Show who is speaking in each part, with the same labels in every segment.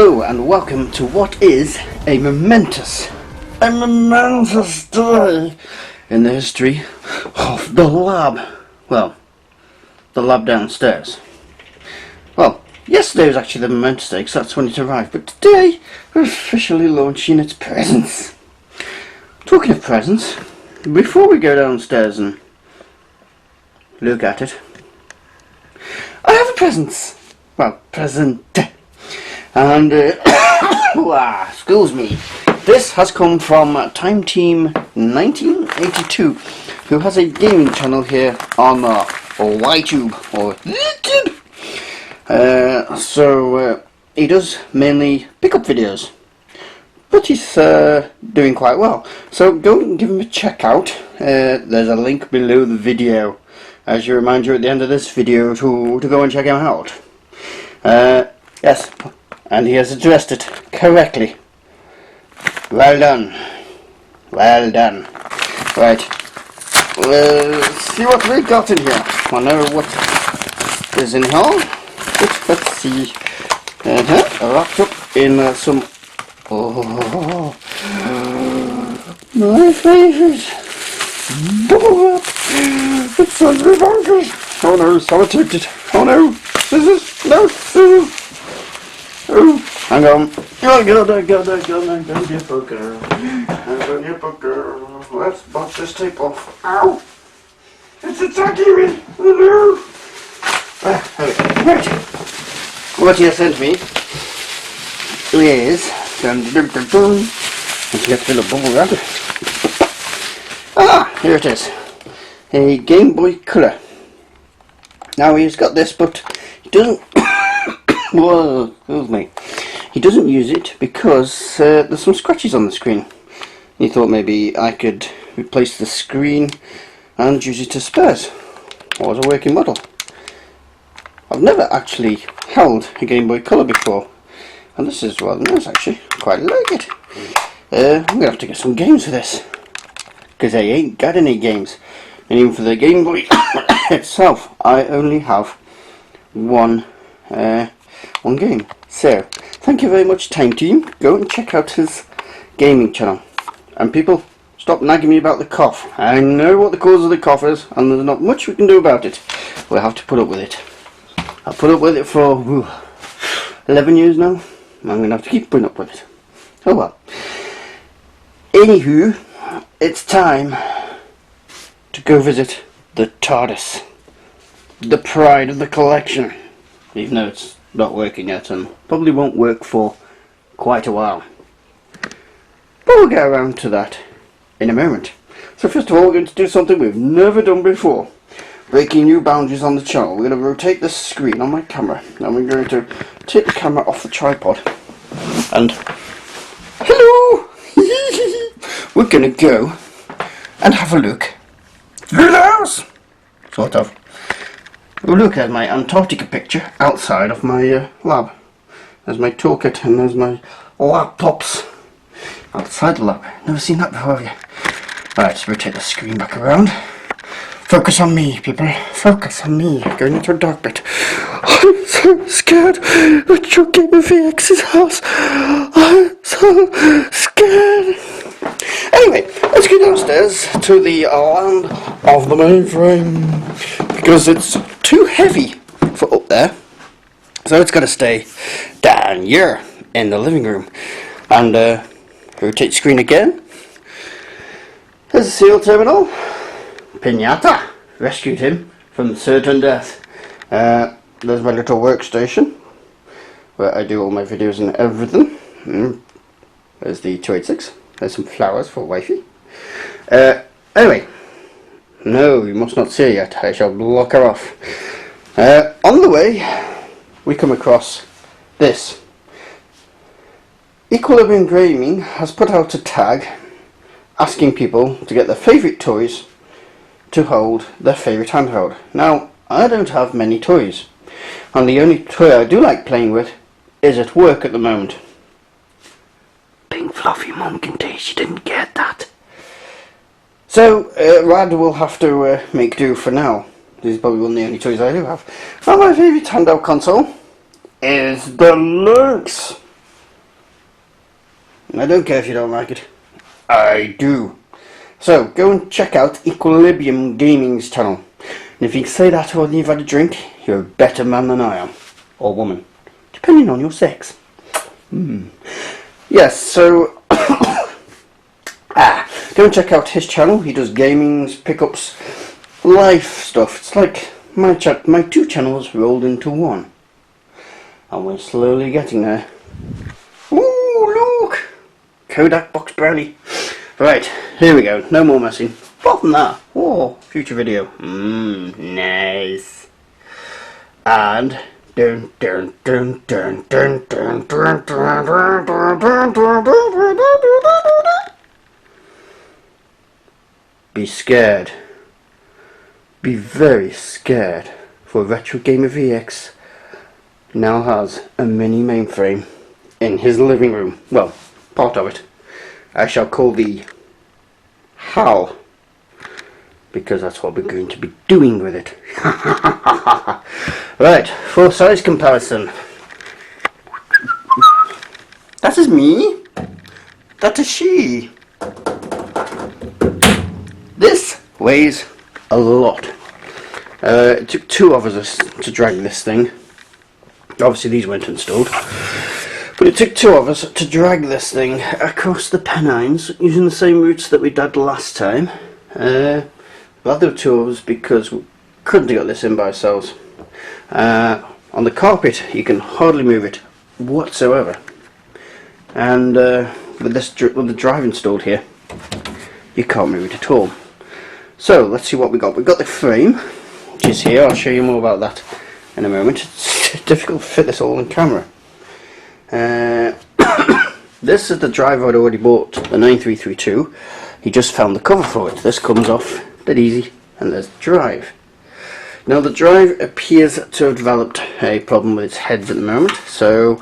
Speaker 1: Hello and welcome to what is a momentous day in the history of the lab. Well, the lab downstairs. Well, yesterday was actually the momentous day because that's when it arrived, but today we're officially launching its presents. Talking of presents, before we go downstairs and look at it, I have a present. Well, present. And, excuse me, this has come from Time Team 1982, who has a gaming channel here on YouTube, or YouTube. So he does mainly pickup videos, but he's doing quite well. So go and give him a check out. There's a link below the video, as you remind you at the end of this video to go and check him out. Yes. And he has addressed it correctly. Well done. Well done. Right. Let's see what we got in here. I know what is in here. Let's see. Wrapped up in some... Oh, my favourite. Bubble wrap. It sounds really bonkers. Oh no, so addicted. Oh no. Scissors. No, scissors. Oh, hang on. Oh, God, I'm going to poker. I'm going to poker. Let's box this tape off. Ow! It's attacking me! Oh no! Right. What he has sent me is... Let's get a little bubble wrap. Here it is. A Game Boy Color. Now he's got this, but he doesn't... Whoa, excuse me. He doesn't use it because there's some scratches on the screen. He thought maybe I could replace the screen and use it as spares, or as a working model. I've never actually held a Game Boy Color before, and this is rather nice actually. Quite like it. I'm going to have to get some games for this, because I ain't got any games. And even for the Game Boy itself, I only have one game. So, thank you very much, Time Team. Go and check out his gaming channel. And people, stop nagging me about the cough. I know what the cause of the cough is, and there's not much we can do about it. We'll have to put up with it. I've put up with it for 11 years now. I'm going to have to keep putting up with it. Oh well. Anywho, it's time to go visit the TARDIS. The pride of the collection. Even though it's not working yet and probably won't work for quite a while. But we'll get around to that in a moment. So first of all, we're going to do something we've never done before. Breaking new boundaries on the channel. We're going to rotate the screen on my camera. And we're going to take the camera off the tripod. And hello! We're going to go and have a look through the house. Sort of. We'll look at my Antarctica picture outside of my lab. There's my toolkit and there's my laptops outside the lab. Never seen that before, have you? Right, let's rotate the screen back around. Focus on me, people. Focus on me. Going into a dark bit. I'm so scared of Chucky VX's house. I'm so scared. Anyway, let's go downstairs to the land of the mainframe, because it's too heavy for up there, so it's got to stay down here in the living room. And rotate screen again. There's a seal terminal. Pinata rescued him from certain death. There's my little workstation where I do all my videos and everything. There's the 286. There's some flowers for wifey. Anyway, no, you must not see her yet. I shall block her off. On the way, we come across this. Equilibrium Gaming has put out a tag asking people to get their favourite toys to hold their favourite handheld. Now, I don't have many toys, and the only toy I do like playing with is at work at the moment. Pink fluffy mum can taste, you didn't get that. So, Rad will have to make do for now. These are probably one of the only toys I do have. Now my favourite handheld console is the Lynx. I don't care if you don't like it. I do. So, go and check out Equilibrium Gaming's channel. And if you can say that when you've had a drink, you're a better man than I am. Or woman. Depending on your sex. Yes, so... go and check out his channel. He does gamings, pickups, life stuff. It's like my two channels rolled into one. And we're slowly getting there. Ooh, look! Kodak box brownie. Right, here we go. No more messing. Apart from that, oh, future video. Nice. And dun dun dun dun dun dun dun dun dun dun dun dun. Be scared. Be very scared. For Retro Gamer VX now has a mini mainframe in his living room. Well, part of it. I shall call the HAL, because that's what we're going to be doing with it. Right, for size comparison. That is me. That is she. This weighs a lot. It took two of us to drag this thing. Obviously these weren't installed. But it took two of us to drag this thing across the Pennines using the same routes that we did last time. Well, there were two of us because we couldn't have got this in by ourselves. On the carpet you can hardly move it whatsoever. And with the drive installed here, you can't move it at all. So let's see what we got. We've got the frame, which is here. I'll show you more about that in a moment. It's difficult to fit this all on camera. This is the drive I'd already bought, the 9332. He just found the cover for it. This comes off dead easy, and there's the drive. Now the drive appears to have developed a problem with its heads at the moment, so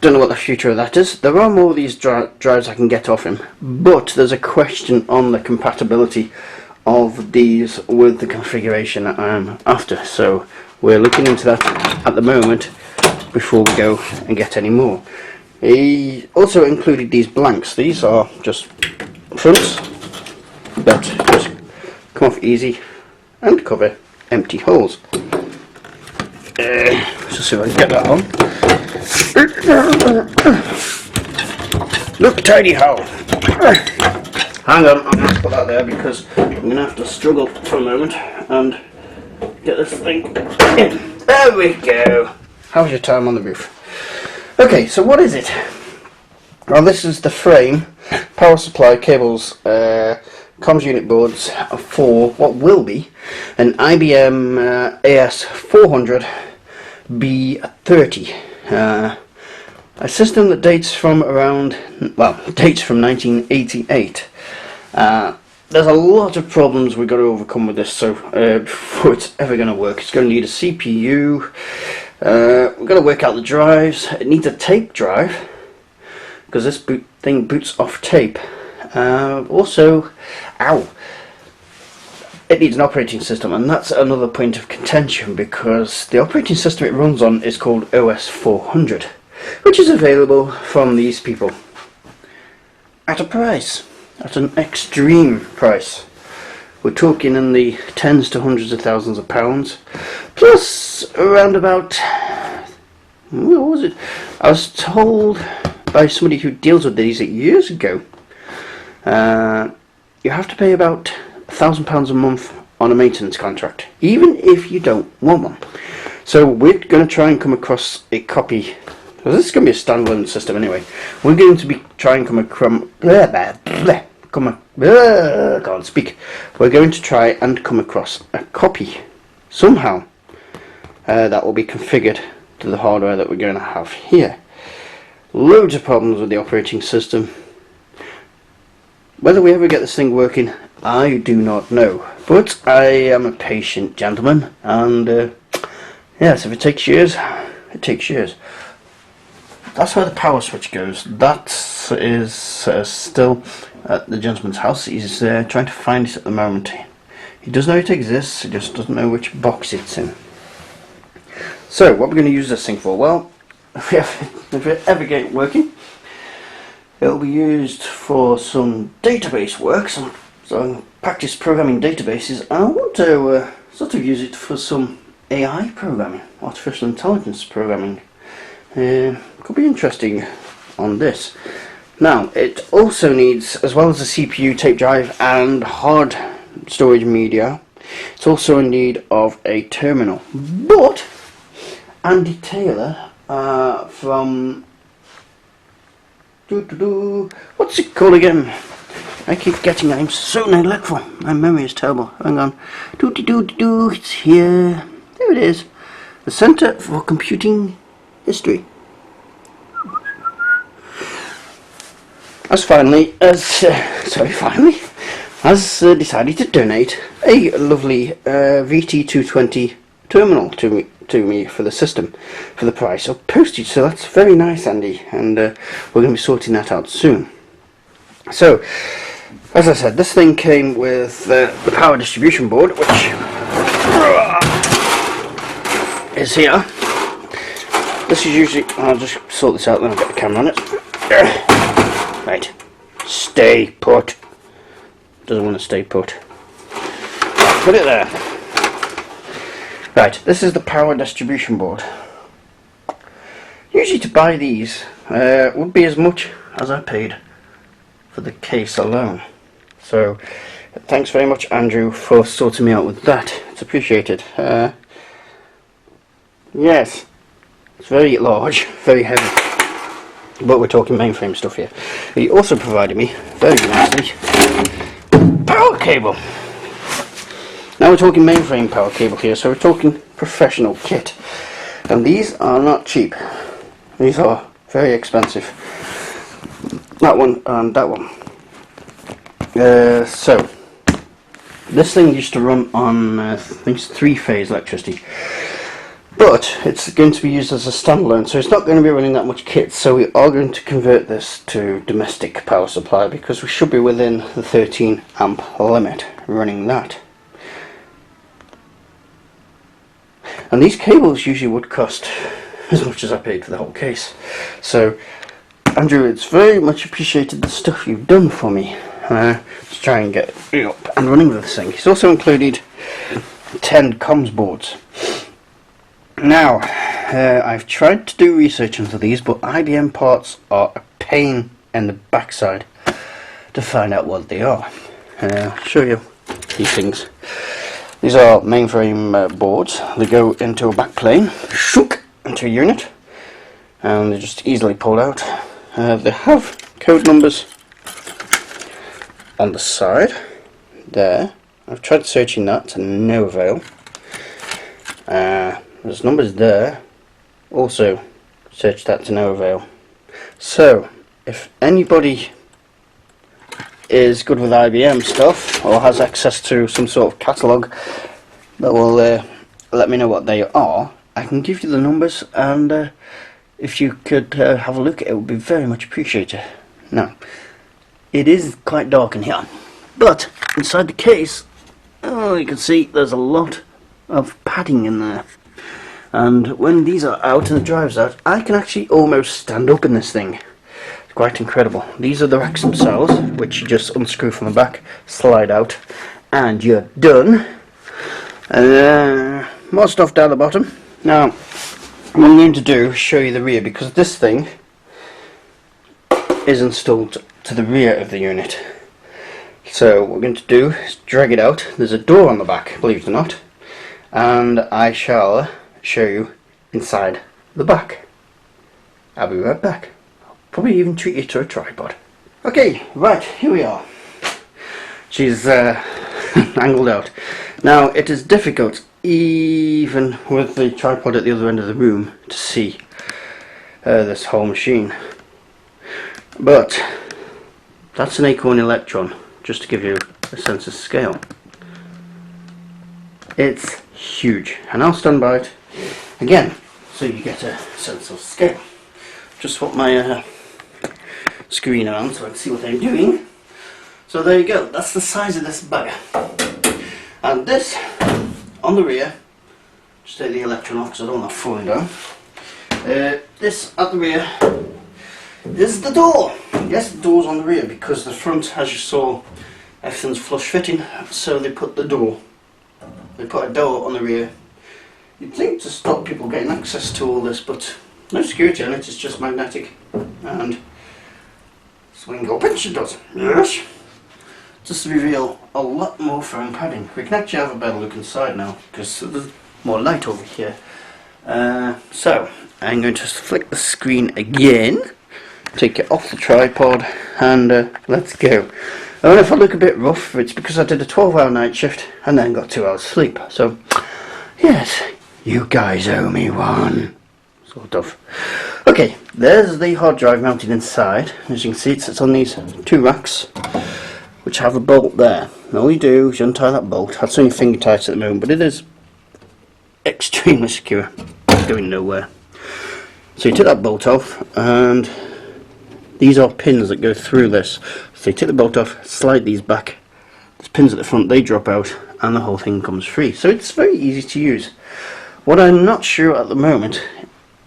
Speaker 1: don't know what the future of that is. There are more of these drives I can get off him, but there's a question on the compatibility of these with the configuration that I'm after, so we're looking into that at the moment before we go and get any more. He also included these blanks. These are just fronts that just come off easy and cover empty holes. Let's see if I can get that on. Look, tiny hole. Hang on, I'm going to put that there because I'm going to have to struggle for a moment and get this thing in. There we go. How's your time on the roof? Okay, so what is it? Well, this is the frame, power supply, cables, comms unit boards for what will be an IBM AS 400 B30. A system that dates from 1988. There's a lot of problems we've got to overcome with this, so before it's ever going to work, it's going to need a CPU. We've got to work out the drives. It needs a tape drive because this thing boots off tape. Also, it needs an operating system, and that's another point of contention because the operating system it runs on is called OS 400, which is available from these people at a price, at an extreme price. We're talking in the tens to hundreds of thousands of pounds, plus around about, what was it? I was told by somebody who deals with these years ago, you have to pay about £1,000 a month on a maintenance contract, even if you don't want one. So we're going to try and come across a copy. Well, this is going to be a standalone system anyway. We're going to be trying to can't speak. We're going to try and come across a copy somehow that will be configured to the hardware that we're going to have here. Loads of problems with the operating system. Whether we ever get this thing working, I do not know. But I am a patient gentleman, and yes, if it takes years, it takes years. That's where the power switch goes. That is still at the gentleman's house. He's trying to find it at the moment. He does know it exists, he just doesn't know which box it's in. So, what we're going to use this thing for? Well, if we ever get it working, It'll be used for some database work, so I practice programming databases, and I want to sort of use it for some AI programming, artificial intelligence programming. Could be interesting on this. Now, it also needs, as well as a CPU, tape drive and hard storage media, it's also in need of a terminal. But Andy Taylor from what's it called again? I keep getting it. I'm so neglectful. My memory is terrible. Hang on. It's here. There it is. The Centre for Computing History. Has decided to donate a lovely VT220 terminal to me for the system for the price of postage. So that's very nice, Andy, and we're going to be sorting that out soon. So, as I said, this thing came with the power distribution board, which is here. This is usually, I'll just sort this out, then I'll get the camera on it. Right, stay put. Doesn't want to stay put. Put it there. Right, this is the power distribution board. Usually to buy these would be as much as I paid for the case alone. So, thanks very much, Andrew, for sorting me out with that. It's appreciated. Yes, it's very large, very heavy. But we're talking mainframe stuff here. He also provided me, very nicely, power cable. Now we're talking mainframe power cable here, so we're talking professional kit. And these are not cheap. These are very expensive. That one and that one. So, this thing used to run on, I think it's 3-phase electricity. But it's going to be used as a standalone, so it's not going to be running that much kit. So we are going to convert this to domestic power supply, because we should be within the 13 amp limit running that. And these cables usually would cost as much as I paid for the whole case. So, Andrew, it's very much appreciated the stuff you've done for me to try and get it up and running with this thing. It's also included 10 comms boards. Now, I've tried to do research into these, but IBM parts are a pain in the backside to find out what they are. I'll show you these things. These are mainframe boards. They go into a backplane, shook into a unit, and they're just easily pulled out. They have code numbers on the side there. I've tried searching that to no avail. There's numbers there. Also searched that to no avail. So if anybody is good with IBM stuff or has access to some sort of catalogue that will let me know what they are, I can give you the numbers, and if you could have a look, it would be very much appreciated. Now, it is quite dark in here, but inside the case, oh, you can see there's a lot of padding in there. And when these are out and the drive's out, I can actually almost stand up in this thing. It's quite incredible. These are the racks themselves, which you just unscrew from the back, slide out, and you're done. More stuff down the bottom. Now, what I'm going to do is show you the rear, because this thing is installed to the rear of the unit. So what we're going to do is drag it out. There's a door on the back, believe it or not, and I shall show you inside the back. I'll be right back. I'll probably even treat you to a tripod. Okay, right, here we are. She's angled out. Now, it is difficult, even with the tripod at the other end of the room, to see this whole machine. But that's an acorn electron, just to give you a sense of scale. It's huge, and I'll stand by it again so you get a sense of scale. Just swap my screen around so I can see what I'm doing. So there you go, that's the size of this bugger. And this on the rear, just take the electron off because I don't want that falling down. This at the rear is the door. Yes, the door's on the rear because the front, as you saw, everything's flush fitting, so they put a door on the rear. You'd think to stop people getting access to all this, but no security on it, it's just magnetic. And swing open, she does. Yes. Just to reveal a lot more foam padding. We can actually have a better look inside now, because there's more light over here. So, I'm going to flick the screen again, take it off the tripod, and let's go. And if I look a bit rough, it's because I did a 12-hour night shift and then got 2 hours sleep. So, yes, you guys owe me one. Sort of. Okay, there's the hard drive mounted inside. As you can see, it sits on these 2 racks, which have a bolt there. And all you do is you untie that bolt. That's only finger tight at the moment, but it is extremely secure. It's going nowhere. So you take that bolt off, and these are pins that go through this. So you take the bolt off, slide these back. There's pins at the front, they drop out, and the whole thing comes free. So it's very easy to use. What I'm not sure at the moment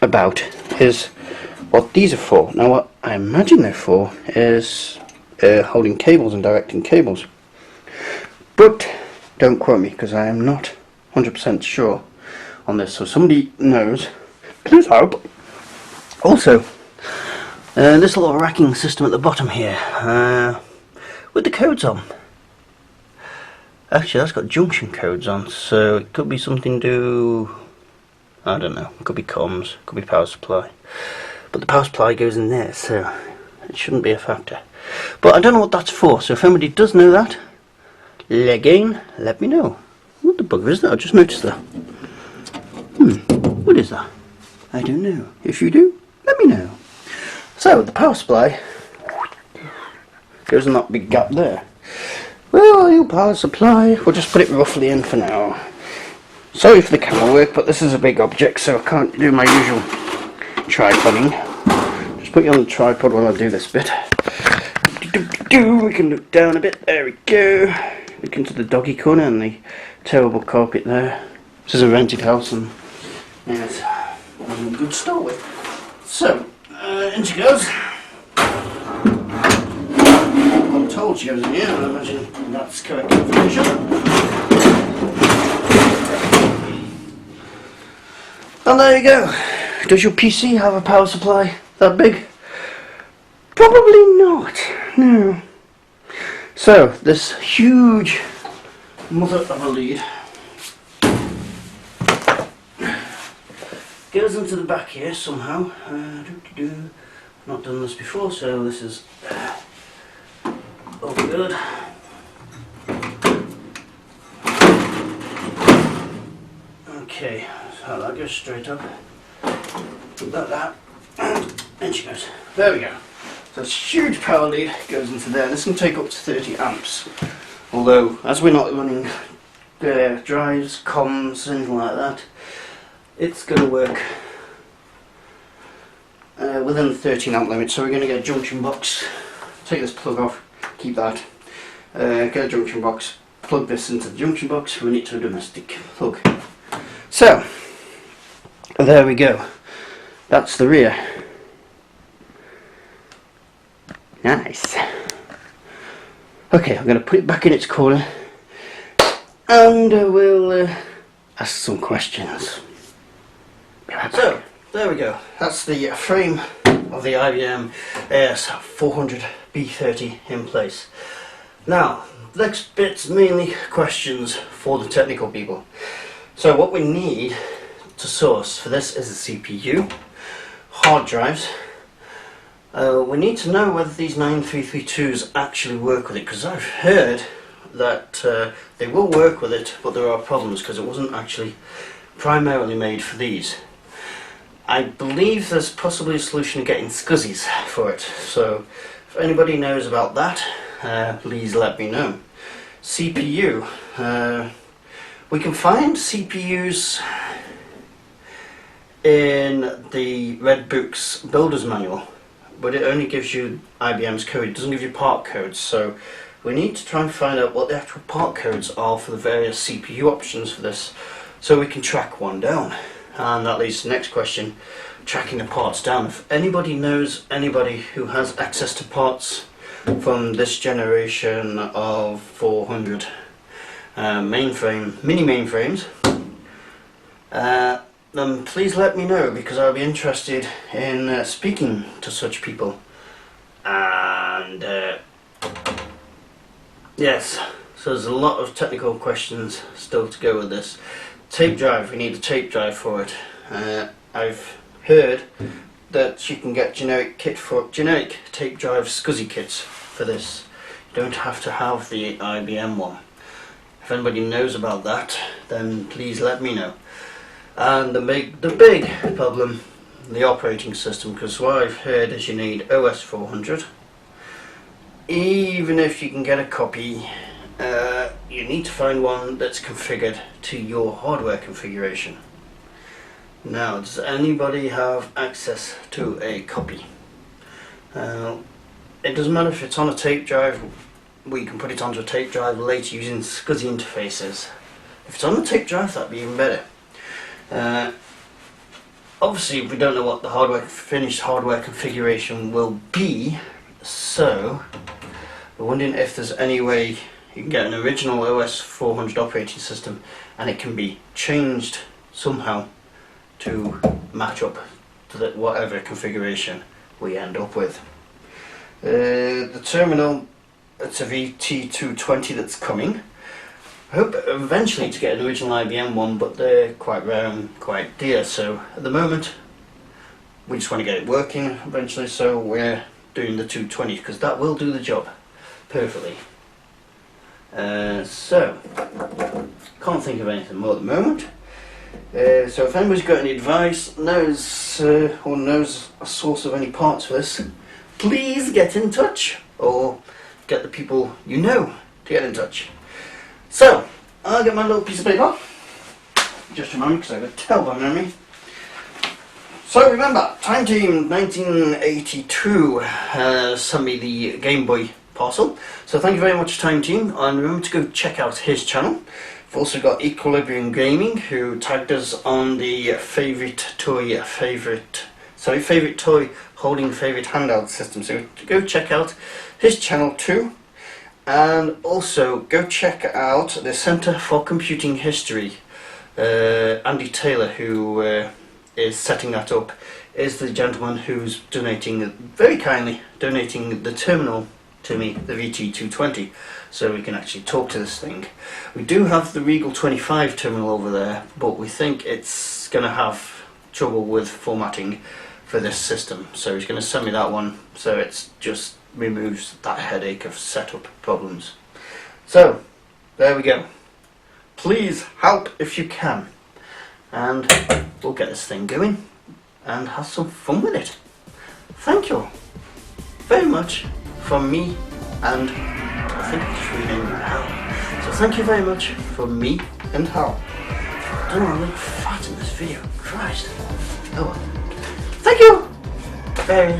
Speaker 1: about is what these are for. Now what I imagine they're for is holding cables and directing cables. But don't quote me, because I am not 100% sure on this. So somebody knows, please help. Also, this little racking system at the bottom here, with the codes on. Actually, that's got junction codes on, so it could be something to, I don't know, it could be comms, it could be power supply. But the power supply goes in there, so it shouldn't be a factor. But I don't know what that's for, so if anybody does know that, again, let me know. What the bugger is that? I just noticed that. What is that? I don't know. If you do, let me know. So, the power supply goes in that big gap there. Well, your power supply, we'll just put it roughly in for now. Sorry for the camera work, but this is a big object, so I can't do my usual tripoding. Just put you on the tripod while I do this bit. We can look down a bit, there we go. Look into the doggy corner and the terrible carpet there. This is a rented house, and yes, a good start with. So, in she goes. I'm told she goes in here, I imagine that's correct information. And there you go. Does your PC have a power supply that big? Probably not, no. So, this huge mother of a lead goes into the back here somehow. Not done this before, so this is all good. Okay, so that goes straight up. Put that, and she goes. There we go. So this huge power lead goes into there. This can take up to 30 amps. Although, as we're not running drives, comms, anything like that, it's going to work within the 13 amp limit. So we're going to get a junction box, take this plug off, keep that, get a junction box, plug this into the junction box, run it to a domestic plug. So, there we go. That's the rear. Nice. Okay, I'm going to put it back in its corner, and we'll ask some questions. So, there we go. That's the frame of the IBM AS 400B30 in place. Now, the next bit's mainly questions for the technical people. So what we need to source for this is a CPU, hard drives. We need to know whether these 9332s actually work with it, because I've heard that they will work with it, but there are problems because it wasn't actually primarily made for these. I believe there's possibly a solution to getting SCSIs for it, so if anybody knows about that, please let me know. CPU, we can find CPUs in the Red Book's Builder's Manual, but it only gives you IBM's code, it doesn't give you part codes, so we need to try and find out what the actual part codes are for the various CPU options for this, so we can track one down. and that leads to the next question, tracking the parts down. If anybody knows anybody who has access to parts from this generation of 400 mainframe, mini mainframes, then please let me know, because I'll be interested in speaking to such people. And yes, so there's a lot of technical questions still to go with this. Tape drive, we need a tape drive for it. I've heard that you can get generic tape drive SCSI kits for this. You don't have to have the IBM one. If anybody knows about that, then please let me know. And the big problem, the operating system, because what I've heard is you need OS 400. Even if you can get a copy, you need to find one that's configured to your hardware configuration. Now, does anybody have access to a copy? It doesn't matter if it's on a tape drive. We can put it onto a tape drive later using SCSI interfaces. If it's on the tape drive, that'd be even better. Obviously we don't know what the finished hardware configuration will be, so we're wondering if there's any way you can get an original OS 400 operating system and it can be changed somehow to match up to whatever configuration we end up with. The terminal, it's a VT220 that's coming. I hope eventually to get an original IBM one, but they're quite rare and quite dear, so at the moment we just want to get it working eventually, so we're doing the 220 because that will do the job perfectly. So can't think of anything more at the moment. So if anybody's got any advice, knows a source of any parts for this, please get in touch, or get the people you know to get in touch. So, I'll get my little piece of paper, just remind me because I got a tell by memory. So remember, Time Team 1982 sent me the Game Boy parcel. So thank you very much, Time Team, and remember to go check out his channel. We've also got Equilibrium Gaming, who tagged us on the favorite toy holding favorite handheld system. So go check out his channel too. And also go check out the Centre for Computing History. Andy Taylor, who is setting that up, is the gentleman who's very kindly donating the terminal to me, the VT220, so we can actually talk to this thing. We do have the Regal 25 terminal over there, but we think it's going to have trouble with formatting for this system, so he's going to send me that one, so it's just removes that headache of setup problems. So there we go. Please help if you can, and we'll get this thing going and have some fun with it. Thank you very much from me, and I think it's renamed Hal. So thank you very much from me and Hal. I don't want to look fat in this video, Christ. Oh well. Thank you very